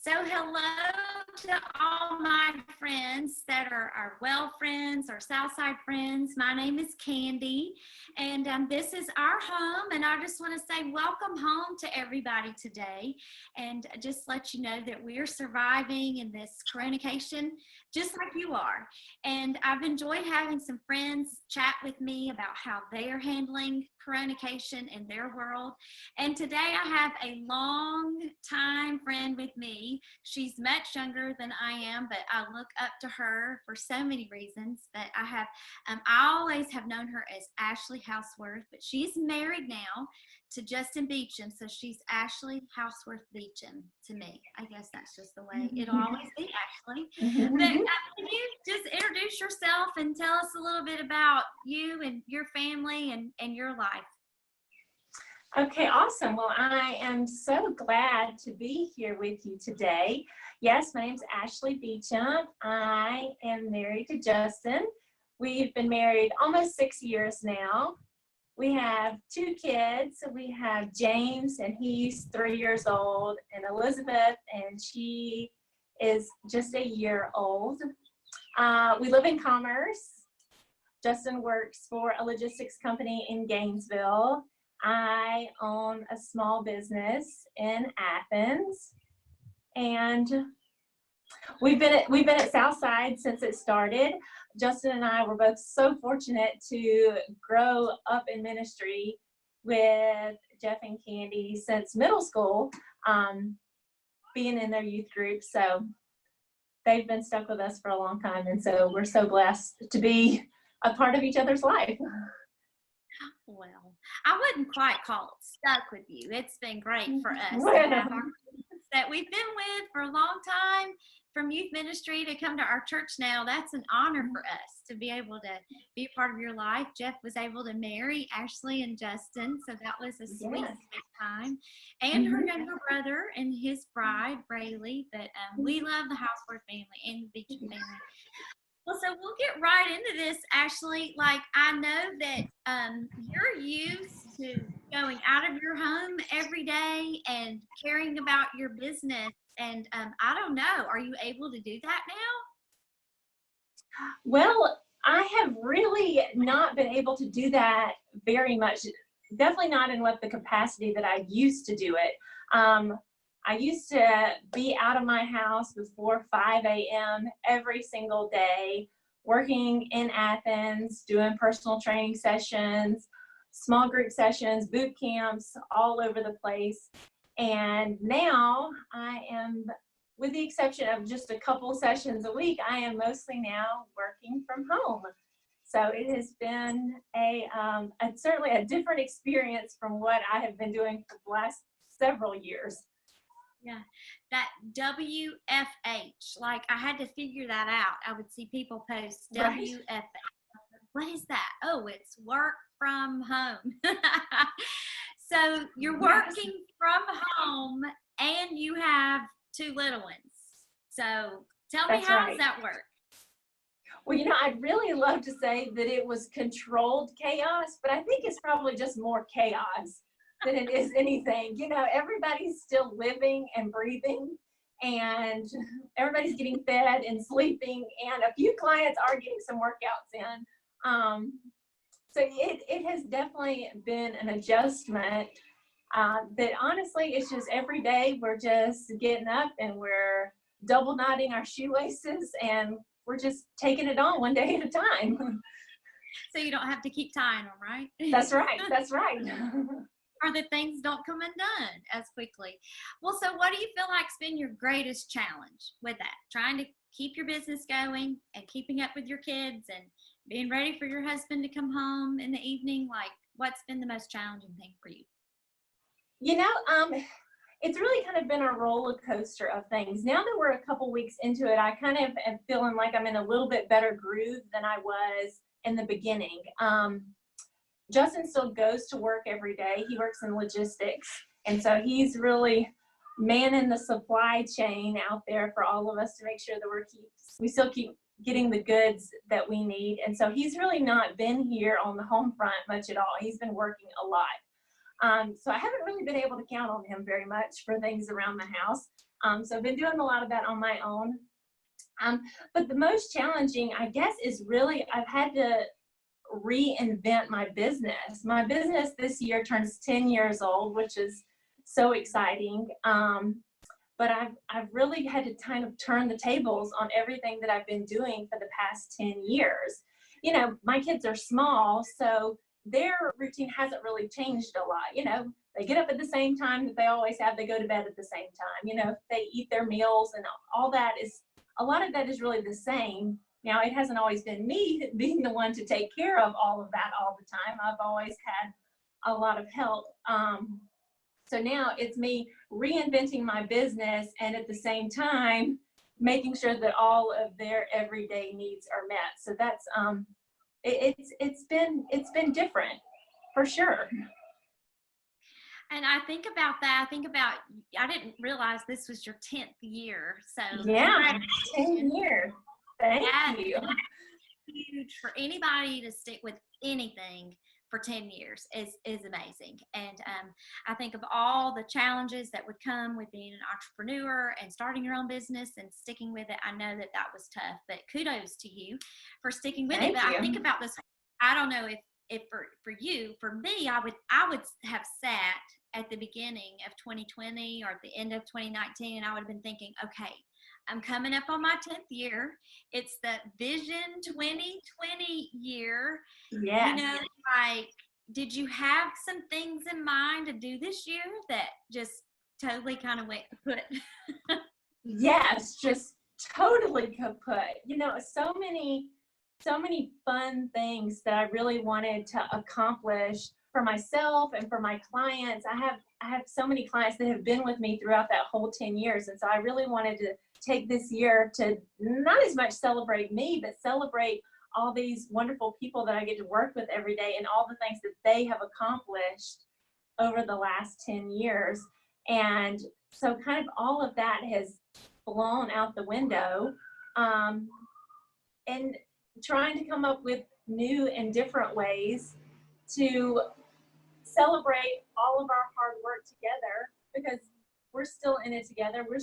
So hello to all my friends that are our well friends or Southside friends. My name is Candy, and this is our home, and I just want to say welcome home to everybody today, and just let you know that we are surviving in this coronation just like you are. And I've enjoyed having some friends chat with me about how they are handling coronation in their world. And today I have a long time friend with me. She's much younger than I am, but I look up to her for so many reasons. But I always have known her as Ashley Houseworth, but she's married now to Justin Beecham, so she's Ashley Houseworth Beecham to me. I guess that's just the way it'll always be, Ashley. But can you just introduce yourself and tell us a little bit about you and your family and your life? Okay, awesome. Well, I am so glad to be here with you today. Yes, my name's Ashley Beecham. I am married to Justin. We've been married almost 6 years now. We have 2 kids. We have James, and he's 3 years old, and Elizabeth, and she is just a year old. We live in Commerce. Justin works for a logistics company in Gainesville. I own a small business in Athens, and we've been at Southside since it started. Justin and I were both so fortunate to grow up in ministry with Jeff and Candy since middle school, being in their youth group. So they've been stuck with us for a long time, and so we're so blessed to be a part of each other's life. Well, I wouldn't quite call it stuck with you. It's been great for us to have our friends that we've been with for a long time from youth ministry to come to our church now. That's an honor for us to be able to be a part of your life. Jeff was able to marry Ashley and Justin, so that was a sweet time. And her younger brother and his bride, Braylee. But we love the Houseworth family and the Beecham family. Well, so we'll get right into this, Ashley. Like, I know that you're used to going out of your home every day and caring about your business. And I don't know, are you able to do that now? Well, I have really not been able to do that very much. Definitely not in what the capacity that I used to do it. I used to be out of my house before 5 a.m. every single day, working in Athens, doing personal training sessions, small group sessions, boot camps, all over the place. And now I am, with the exception of just a couple sessions a week, I am mostly now working from home. So it has been certainly a different experience from what I have been doing for the last several years. Yeah, that WFH, like I had to figure that out. I would see people post WFH. What is that? Oh, it's work from home. So you're working from home and you have 2 little ones. So tell me, how does that work? Well, I'd really love to say that it was controlled chaos, but I think it's probably just more chaos than it is anything. Everybody's still living and breathing, and everybody's getting fed and sleeping, and a few clients are getting some workouts in. So it has definitely been an adjustment that honestly, it's just every day we're just getting up and we're double knotting our shoelaces and we're just taking it on one day at a time. So you don't have to keep tying them, right? That's right. That's right. Or that things don't come undone as quickly. Well, so what do you feel like's been your greatest challenge with that? Trying to keep your business going and keeping up with your kids and being ready for your husband to come home in the evening? Like, what's been the most challenging thing for you? It's really kind of been a roller coaster of things. Now that we're a couple weeks into it, I kind of am feeling like I'm in a little bit better groove than I was in the beginning. Justin still goes to work every day. He works in logistics, and so he's really manning the supply chain out there for all of us to make sure that we still keep getting the goods that we need. And so he's really not been here on the home front much at all. He's been working a lot. So I haven't really been able to count on him very much for things around the house. So I've been doing a lot of that on my own. But the most challenging, I guess, is really I've had to reinvent my business. My business this year turns 10 years old, which is so exciting. But I've really had to kind of turn the tables on everything that I've been doing for the past 10 years. You know, my kids are small, so their routine hasn't really changed a lot. You know, they get up at the same time that they always have, they go to bed at the same time. You know, they eat their meals, and all that is, a lot of that is really the same. Now, it hasn't always been me being the one to take care of all of that all the time. I've always had a lot of help. So now it's me reinventing my business, and at the same time making sure that all of their everyday needs are met. So that's it's been different for sure. And I think about that. I didn't realize this was your 10th year. So Yeah, 10 years. Thank you. That's huge for anybody to stick with anything for 10 years is amazing. And I think of all the challenges that would come with being an entrepreneur and starting your own business and sticking with it. I know that that was tough, but kudos to you for sticking with it. But I think about this, I don't know if for you, for me, I would have sat at the beginning of 2020 or at the end of 2019, and I would have been thinking, okay, I'm coming up on my 10th year. It's the Vision 2020 year. Yes. You know, like, did you have some things in mind to do this year that just totally kind of went kaput? Yes, just totally kaput. You know, so many fun things that I really wanted to accomplish for myself and for my clients. I have so many clients that have been with me throughout that whole 10 years. And so I really wanted to take this year to not as much celebrate me, but celebrate all these wonderful people that I get to work with every day and all the things that they have accomplished over the last 10 years. And so kind of all of that has blown out the window. And trying to come up with new and different ways to celebrate all of our hard work together, because we're still in it together. We're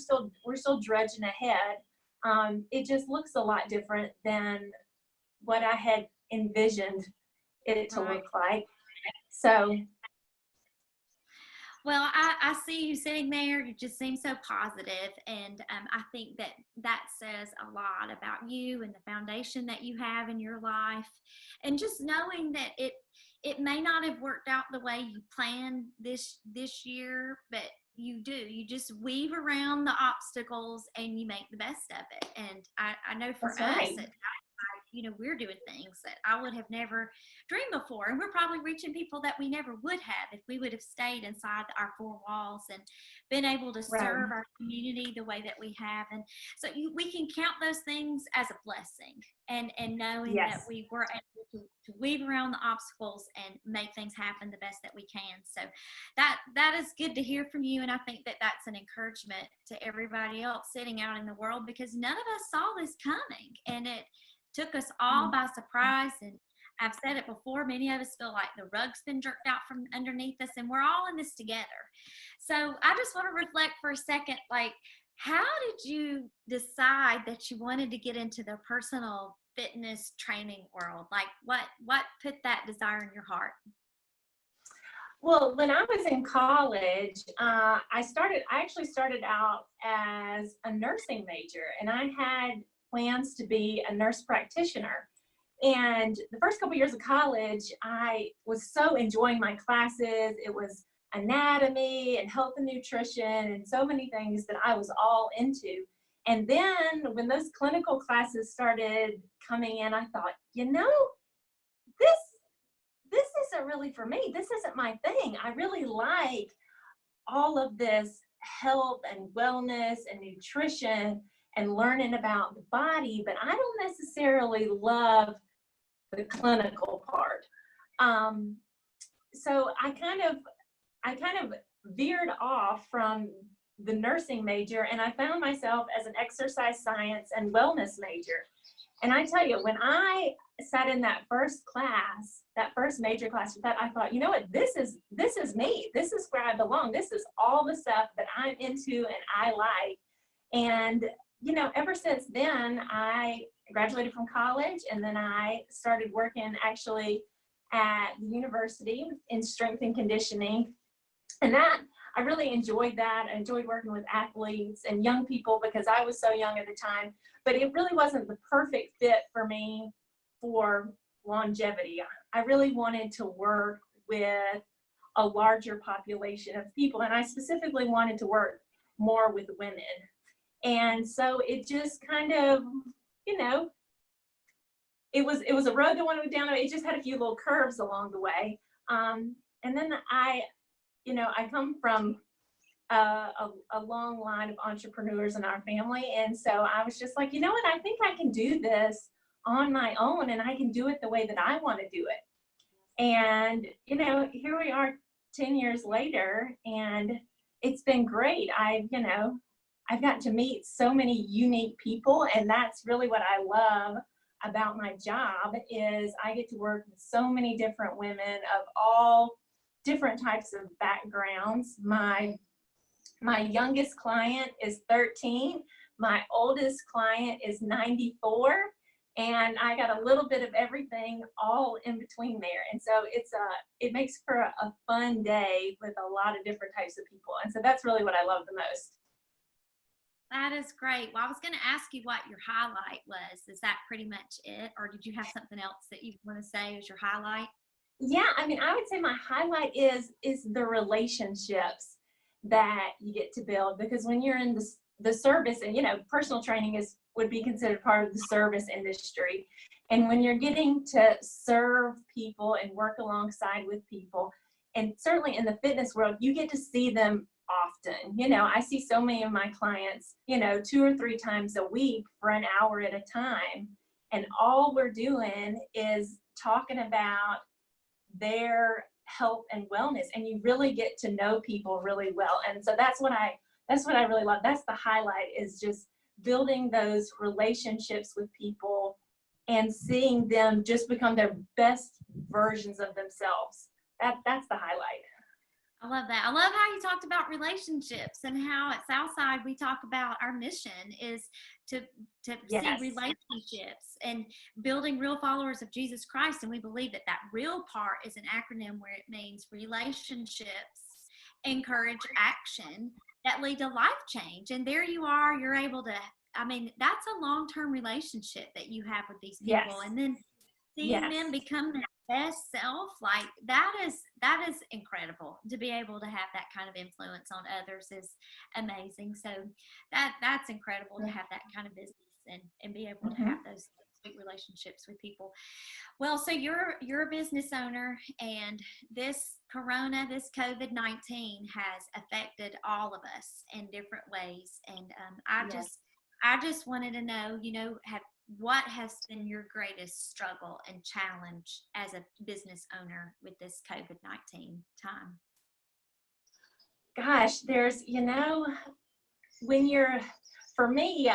still drudging ahead. It just looks a lot different than what I had envisioned it to look like. So. Well, I see you sitting there. You just seem so positive, and I think that says a lot about you and the foundation that you have in your life, and just knowing that it may not have worked out the way you planned this year, but you do. You just weave around the obstacles and you make the best of it. And I know for us, you know, we're doing things that I would have never dreamed before. And we're probably reaching people that we never would have if we would have stayed inside our four walls and been able to serve our community the way that we have. And so we can count those things as a blessing, and knowing that we were able to weave around the obstacles and make things happen the best that we can. So that is good to hear from you. And I think that that's an encouragement to everybody else sitting out in the world, because none of us saw this coming, and it took us all by surprise. And I've said it before, many of us feel like the rug's been jerked out from underneath us, and we're all in this together. So I just want to reflect for a second, like, how did you decide that you wanted to get into the personal fitness training world? Like, what put that desire in your heart? Well, when I was in college, I actually started out as a nursing major, and I had plans to be a nurse practitioner. And the first couple years of college, I was so enjoying my classes. It was anatomy and health and nutrition and so many things that I was all into. And then when those clinical classes started coming in, I thought, you know, this isn't really for me. This isn't my thing. I really like all of this health and wellness and nutrition and learning about the body, but I don't necessarily love the clinical part. So I kind of veered off from the nursing major, and I found myself as an exercise science and wellness major. And I tell you, when I sat in that first major class with that, I thought, you know what, this is me. This is where I belong. This is all the stuff that I'm into and I like. And, ever since then, I graduated from college, and then I started working actually at the university in strength and conditioning. And that, I really enjoyed that. I enjoyed working with athletes and young people because I was so young at the time, but it really wasn't the perfect fit for me for longevity. I really wanted to work with a larger population of people, and I specifically wanted to work more with women. And so it just kind of, it was a road that went down. It just had a few little curves along the way. And then I come from a long line of entrepreneurs in our family. And so I was just like, you know what, I think I can do this on my own, and I can do it the way that I want to do it. And, here we are 10 years later, and it's been great. I've gotten to meet so many unique people, and that's really what I love about my job is I get to work with so many different women of all different types of backgrounds. My youngest client is 13. My oldest client is 94. And I got a little bit of everything all in between there. And so it makes for a fun day with a lot of different types of people. And so that's really what I love the most. That is great. Well, I was going to ask you what your highlight was. Is that pretty much it? Or did you have something else that you want to say as your highlight? Yeah, I mean, I would say my highlight is the relationships that you get to build, because when you're in the service, and personal training would be considered part of the service industry, and when you're getting to serve people and work alongside with people, and certainly in the fitness world, you get to see them often. I see so many of my clients 2 or 3 times a week for an hour at a time, and all we're doing is talking about their health and wellness, and you really get to know people really well. And so that's what I really love. That's the highlight, is just building those relationships with people and seeing them just become their best versions of themselves. That's the highlight. I love that. I love how you talked about relationships, and how at Southside we talk about our mission is to Yes. see relationships and building real followers of Jesus Christ. And we believe that real part is an acronym where it means relationships encourage action that lead to life change. And there you are, you're able to, that's a long-term relationship that you have with these people. Yes. And then seeing them become their best self, like that is incredible. To be able to have that kind of influence on others is amazing. So that's incredible to have that kind of business and be able to have those sweet relationships with people. Well, so you're a business owner, and this COVID-19 has affected all of us in different ways. And I just wanted to know, what has been your greatest struggle and challenge as a business owner with this COVID-19 time? Gosh, there's, for me,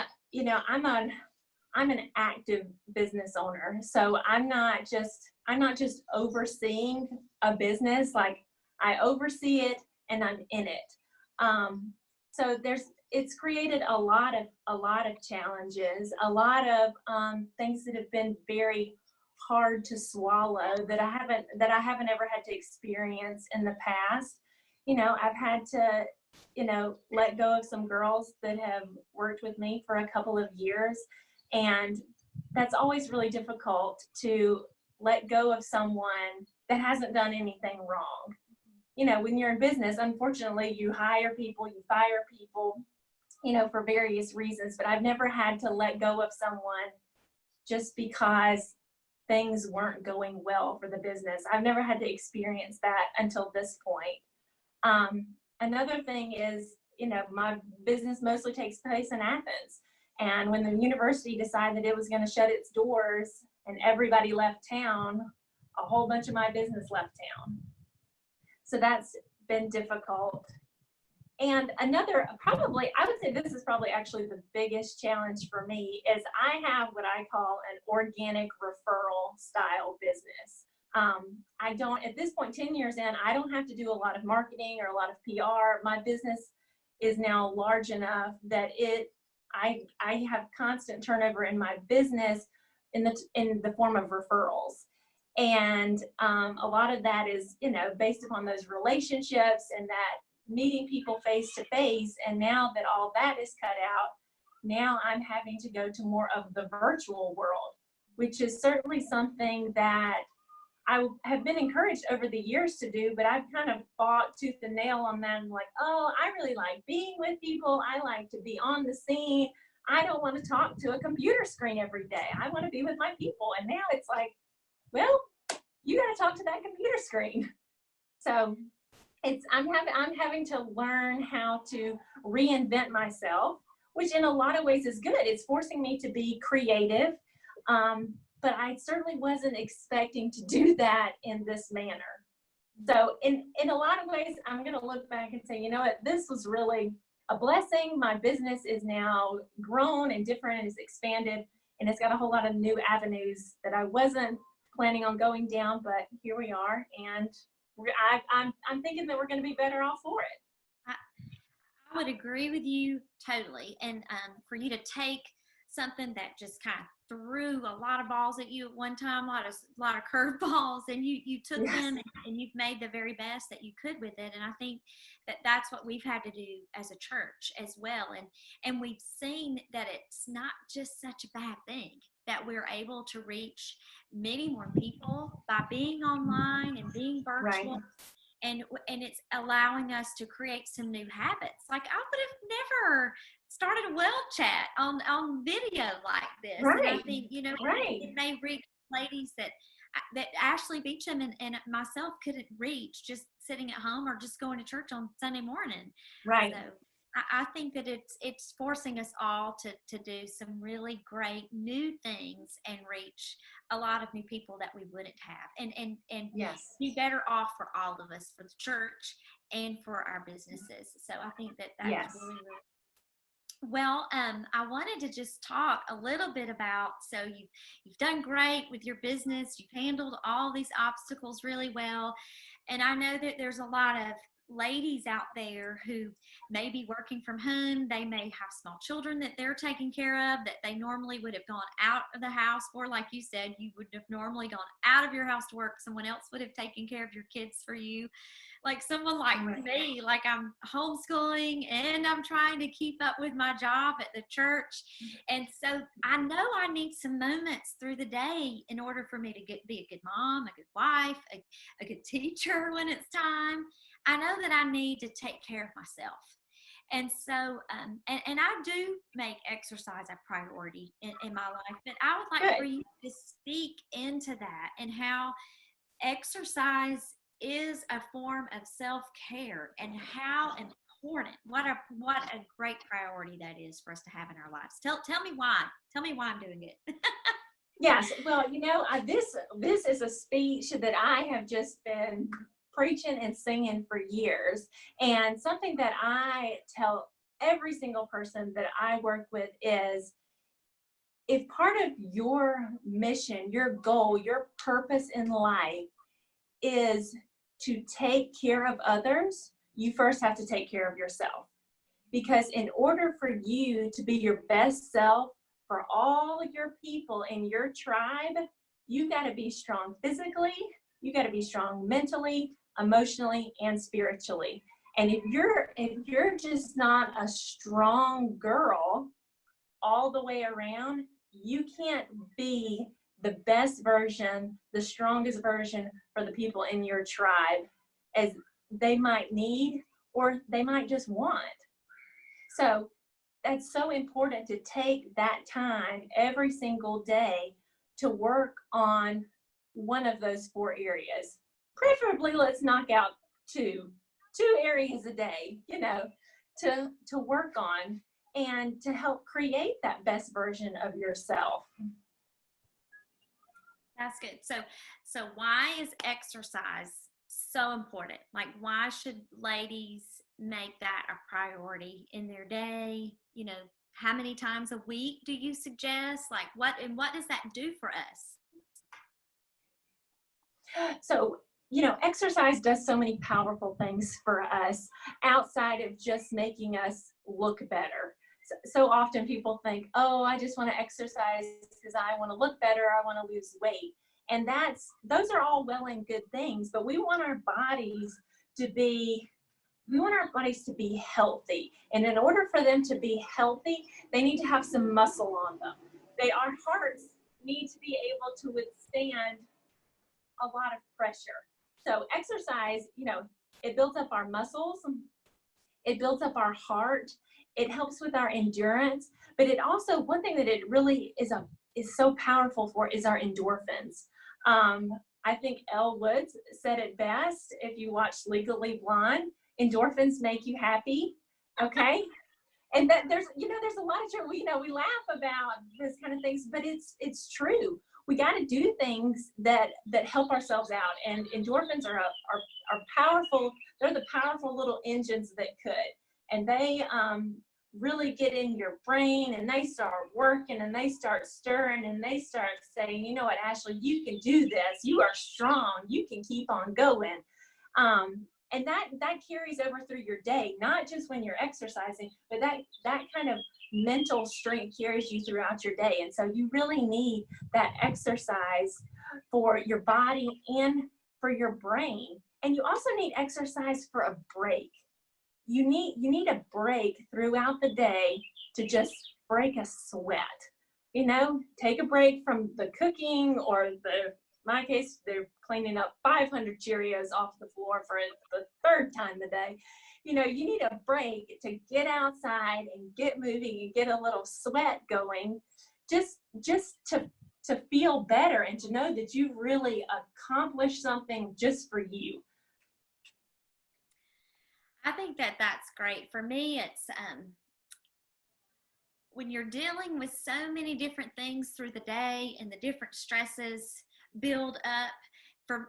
I'm an active business owner. So I'm not just overseeing a business. Like, I oversee it and I'm in it. So it's created a lot of challenges, a lot of things that have been very hard to swallow that I haven't ever had to experience in the past. I've had to, let go of some girls that have worked with me for a couple of years, and that's always really difficult to let go of someone that hasn't done anything wrong. When you're in business, unfortunately, you hire people, you fire people, for various reasons, but I've never had to let go of someone just because things weren't going well for the business. I've never had to experience that until this point. Another thing is, my business mostly takes place in Athens. And when the university decided it was going to shut its doors and everybody left town, a whole bunch of my business left town. So that's been difficult. And another, I would say this is probably actually the biggest challenge for me, is I have what I call an organic referral style business. I don't, at this point, 10 years in, I don't have to do a lot of marketing or a lot of PR. My business is now large enough that it I have constant turnover in my business in the form of referrals. And a lot of that is, based upon those relationships and that meeting people face to face. And now that all that is cut out, now I'm having to go to more of the virtual world, which is certainly something that I have been encouraged over the years to do, but I've kind of fought tooth and nail on that. I'm like, oh, I really like being with people. I like to be on the scene. I don't want to talk to a computer screen every day. I want to be with my people. And now it's like, well, you got to talk to that computer screen. So I'm having to learn how to reinvent myself, which in a lot of ways is good. It's forcing me to be creative. But I certainly wasn't expecting to do that in this manner. So in a lot of ways, I'm going to look back and say, you know what, this was really a blessing. My business is now grown and different and is expanded, and it's got a whole lot of new avenues that I wasn't planning on going down, but here we are, and I'm thinking that we're going to be better off for it. I would agree with you totally. And for you to take something that just kind of threw a lot of balls at you at one time, a lot of curve balls, and you took Yes. them and you've made the very best that you could with it. And I think that that's what we've had to do as a church as well. And we've seen that it's not just such a bad thing, that we're able to reach many more people by being online and being virtual. Right. And it's allowing us to create some new habits. Like I would have never started a well chat on video like this. Right. And I think, Right. it may reach ladies that Ashley Beecham and myself couldn't reach just sitting at home or just going to church on Sunday morning. Right. So I think that it's forcing us all to do some really great new things and reach a lot of new people that we wouldn't have, and Yes. be better off for all of us, for the church and for our businesses. So I think that Yes. was really, really well. I wanted to just talk a little bit about, so you've done great with your business. You've handled all these obstacles really well. And I know that there's a lot of ladies out there who may be working from home. They may have small children that they're taking care of that they normally would have gone out of the house for. Like you said, you would have normally gone out of your house to work. Someone else would have taken care of your kids for you. Like someone like me, like I'm homeschooling and I'm trying to keep up with my job at the church. And so I know I need some moments through the day in order for me to be a good mom, a good wife, a good teacher when it's time. I know that I need to take care of myself. And so, and I do make exercise a priority in my life, but I would like for you to speak into that and how exercise is a form of self-care and how important, what a great priority that is for us to have in our lives. Tell me why. Tell me why I'm doing it. Yes. Well, this is a speech that I have just been preaching and singing for years, and something that I tell every single person that I work with is, if part of your mission, your goal, your purpose in life is to take care of others, you first have to take care of yourself. Because in order for you to be your best self for all your people in your tribe, you got to be strong physically, you got to be strong mentally, emotionally, and spiritually. And if you're just not a strong girl all the way around, you can't be the best version, the strongest version for the people in your tribe as they might need or they might just want. So that's so important to take that time every single day to work on one of those 4 areas. Preferably, let's knock out two areas a day, to work on and to help create that best version of yourself. That's good. So why is exercise so important? Like, why should ladies make that a priority in their day? How many times a week do you suggest? Like, what does that do for us? So, exercise does so many powerful things for us outside of just making us look better. so often people think, oh, I just want to exercise because I want to look better, I want to lose weight. And those are all well and good things, but we want our bodies to be healthy. And in order for them to be healthy, they need to have some muscle on them. Our hearts need to be able to withstand a lot of pressure. So exercise, it builds up our muscles, it builds up our heart, it helps with our endurance, but it also, one thing that it really is so powerful for is our endorphins. I think Elle Woods said it best. If you watch Legally Blonde, endorphins make you happy. Okay. And that there's a lot of truth. We laugh about this kind of things, but it's true. We got to do things that help ourselves out. And endorphins are powerful. They're the powerful little engines that could. And they really get in your brain, and they start working, and they start stirring, and they start saying, you know what, Ashley, you can do this. You are strong. You can keep on going. And that carries over through your day, not just when you're exercising, but that kind of mental strength carries you throughout your day. And so you really need that exercise for your body and for your brain. And you also need exercise for a break. You need a break throughout the day to just break a sweat. Take a break from the cooking, or in my case, they're cleaning up 500 Cheerios off the floor for the third time a day. You need a break to get outside and get moving and get a little sweat going, just to feel better and to know that you really accomplished something just for you. I think that's great. For me, it's when you're dealing with so many different things through the day and the different stresses build up,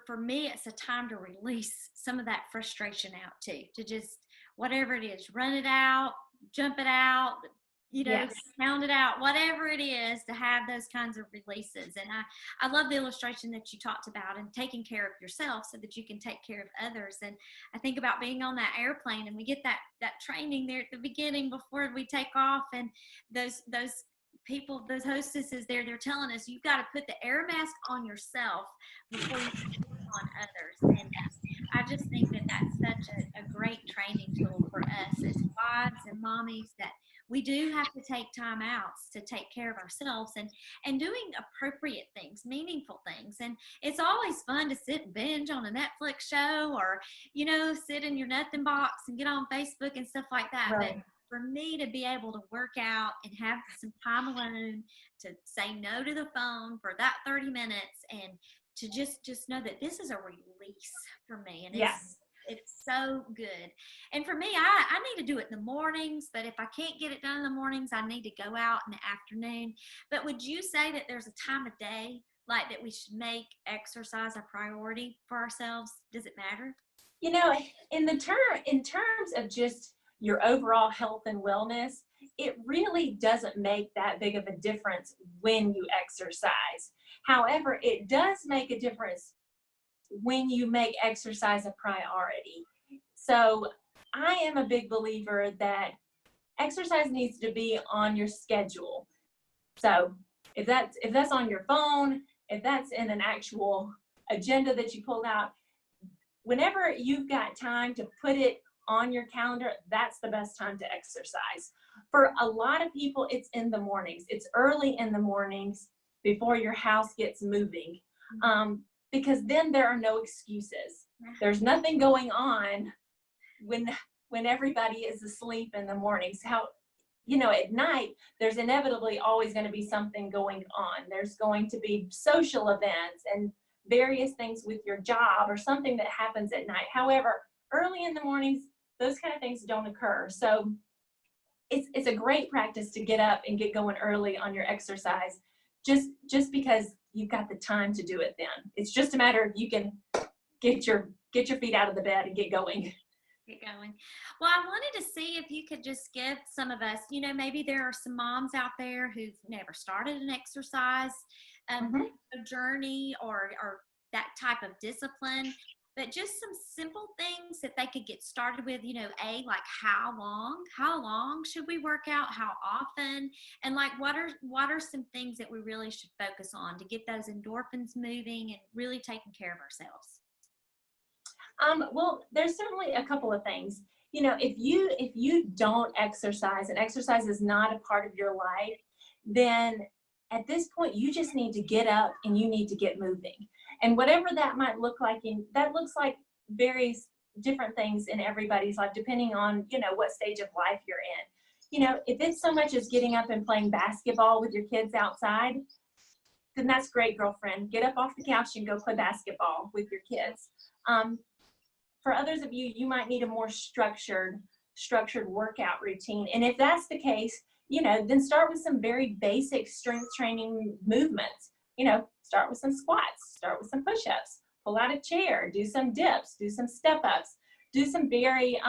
for me, it's a time to release some of that frustration out too, to just, whatever it is, run it out, jump it out, Yes. sound it out, whatever it is, to have those kinds of releases. And I love the illustration that you talked about, and taking care of yourself so that you can take care of others. And I think about being on that airplane, and we get that training there at the beginning before we take off, and those people, those hostesses there, they're telling us, you've got to put the air mask on yourself before you put it on others. And I just think that that's such a great training tool for us as wives and mommies, that we do have to take time outs to take care of ourselves, and doing appropriate things, meaningful things. And it's always fun to sit and binge on a Netflix show, or, sit in your nothing box and get on Facebook and stuff like that. Right. But for me to be able to work out and have some time alone, to say no to the phone for that 30 minutes, and to just know that this is a release for me. And Yes. It's so good. And for me, I need to do it in the mornings, but if I can't get it done in the mornings, I need to go out in the afternoon. But would you say that there's a time of day like that we should make exercise a priority for ourselves? Does it matter? In terms of just your overall health and wellness, it really doesn't make that big of a difference when you exercise. However, it does make a difference when you make exercise a priority. So I am a big believer that exercise needs to be on your schedule. So if that's on your phone, if that's in an actual agenda that you pulled out, whenever you've got time to put it on your calendar, that's the best time to exercise. For a lot of people, it's in the mornings. It's early in the mornings before your house gets moving. Because then there are no excuses. There's nothing going on when everybody is asleep in the mornings. At night, there's inevitably always going to be something going on. There's going to be social events and various things with your job, or something that happens at night. However, early in the mornings, those kind of things don't occur. So it's a great practice to get up and get going early on your exercise, just because you've got the time to do it then. It's just a matter of you can get your feet out of the bed and get going. Well, I wanted to see if you could just give some of us, maybe there are some moms out there who've never started an exercise journey, or that type of discipline. but just some simple things that they could get started with, like how long should we work out, how often, and like what are some things that we really should focus on to get those endorphins moving and really taking care of ourselves. Well, there's certainly a couple of things. If you don't exercise and exercise is not a part of your life, then at this point you just need to get up and you need to get moving. And whatever that might look like, that looks like various different things in everybody's life, depending on, what stage of life you're in. If it's so much as getting up and playing basketball with your kids outside, then that's great, girlfriend. Get up off the couch and go play basketball with your kids. For others of you, you might need a more structured workout routine. And if that's the case, then start with some very basic strength training movements. Start with some squats, start with some push-ups, pull out a chair, do some dips, do some step-ups, do some very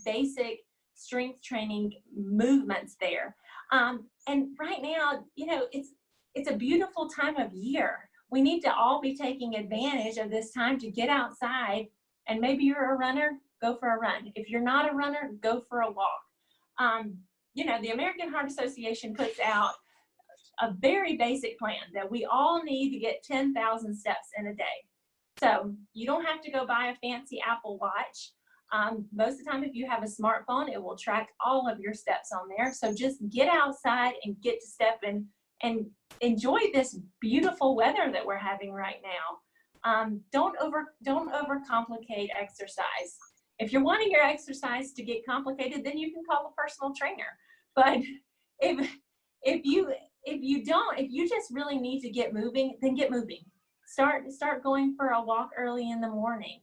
basic strength training movements there. And right now, it's a beautiful time of year. We need to all be taking advantage of this time to get outside, and maybe you're a runner, go for a run. If you're not a runner, go for a walk. The American Heart Association puts out a very basic plan that we all need to get 10,000 steps in a day. So you don't have to go buy a fancy Apple Watch. Most of the time, if you have a smartphone, it will track all of your steps on there. So just get outside and get to step and enjoy this beautiful weather that we're having right now. Don't overcomplicate exercise. If you're wanting your exercise to get complicated, then you can call a personal trainer. But if you just really need to get moving, then get moving. Start going for a walk early in the morning.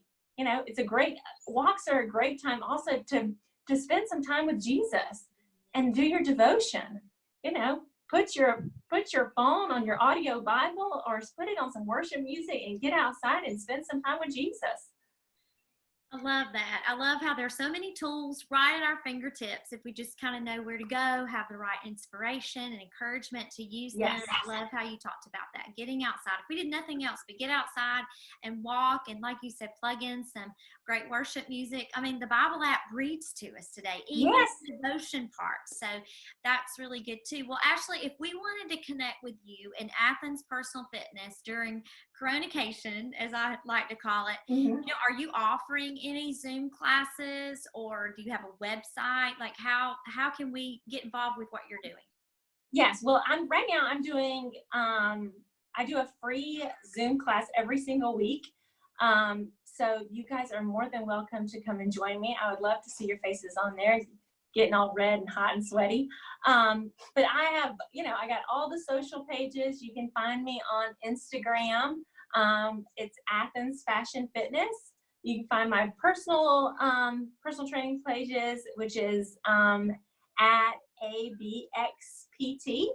Walks are a great time also to spend some time with Jesus and do your devotion. Put your phone on your audio Bible or put it on some worship music and get outside and spend some time with Jesus. I love that. I love how there's so many tools right at our fingertips if we just kind of know where to go, have the right inspiration and encouragement to use them. Yes. I love how you talked about that, getting outside. If we did nothing else but get outside and walk, and like you said, plug in some great worship music. I mean, the Bible app reads to us today, even the devotion part. So that's really good too. Well, Ashley, if we wanted to connect with you in Athens Personal Fitness during Coronation, as I like to call it, are you offering any Zoom classes, or do you have a website? Like how can we get involved with what you're doing? Yes, well, right now I'm doing I do a free Zoom class every single week. So you guys are more than welcome to come and join me. I would love to see your faces on there, getting all red and hot and sweaty. But I have, I got all the social pages. You can find me on Instagram. It's Athens Fashion Fitness. You can find my personal training pages, which is at ABXPT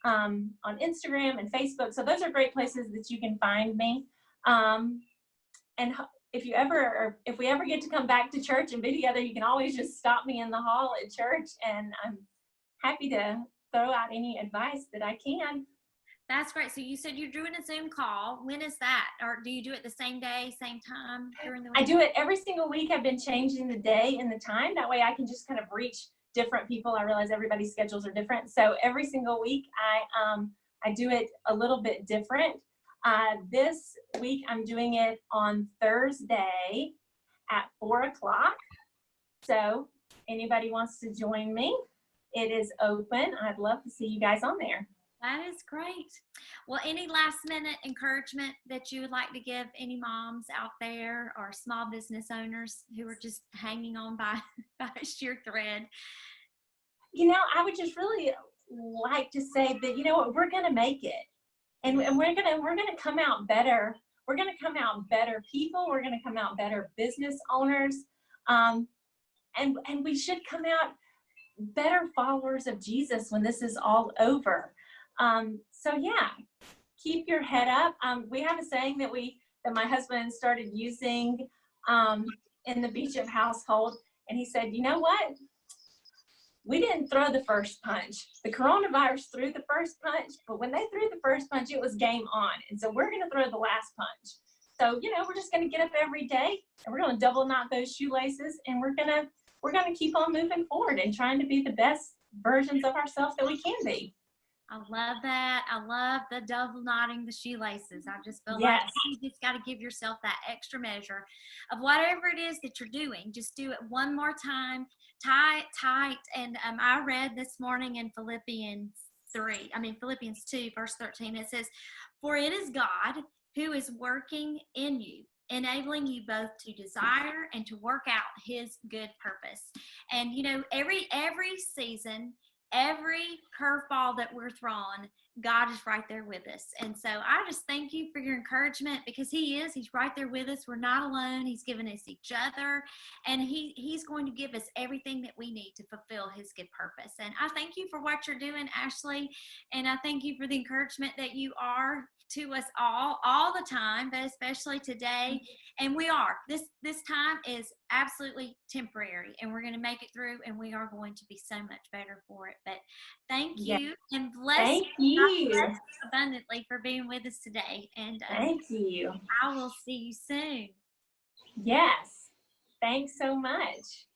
on Instagram and Facebook. So those are great places that you can find me. And if we ever get to come back to church and be together, you can always just stop me in the hall at church, and I'm happy to throw out any advice that I can. That's great. So you said you're doing a Zoom call. When is that? Or do you do it the same day, same time during the week? I do it every single week. I've been changing the day and the time. That way I can just kind of reach different people. I realize everybody's schedules are different. So every single week I do it a little bit different. This week I'm doing it on Thursday at 4:00. So anybody wants to join me, it is open. I'd love to see you guys on there. That is great. Well, any last minute encouragement that you would like to give any moms out there or small business owners who are just hanging on by a sheer thread? I would just really like to say that, we're going to make it. And we're going to come out better. We're going to come out better people. We're going to come out better business owners. And we should come out better followers of Jesus when this is all over. So yeah, keep your head up. We have a saying that my husband started using in the Beecham household, and he said, you know what? We didn't throw the first punch. The coronavirus threw the first punch, but when they threw the first punch, it was game on. And so we're going to throw the last punch. So, we're just going to get up every day and we're going to double knot those shoelaces, and we're going to keep on moving forward and trying to be the best versions of ourselves that we can be. I love that. I love the double knotting the shoelaces. I just feel like Yes. you just got to give yourself that extra measure of whatever it is that you're doing. Just do it one more time, tie it tight. And I read this morning in Philippians 2, verse 13, it says, "For it is God who is working in you, enabling you both to desire and to work out his good purpose." And every season, every curveball that we're thrown, God is right there with us. And so I just thank you for your encouragement, because he's right there with us. We're not alone. He's given us each other, and he's going to give us everything that we need to fulfill his good purpose. And I thank you for what you're doing, Ashley, and I thank you for the encouragement that you are to us all the time, but especially today. And we are, this time is absolutely temporary, and we're going to make it through, and we are going to be so much better for it. But thank you, and bless you abundantly for being with us today. And thank you. I will see you soon. Yes, thanks so much.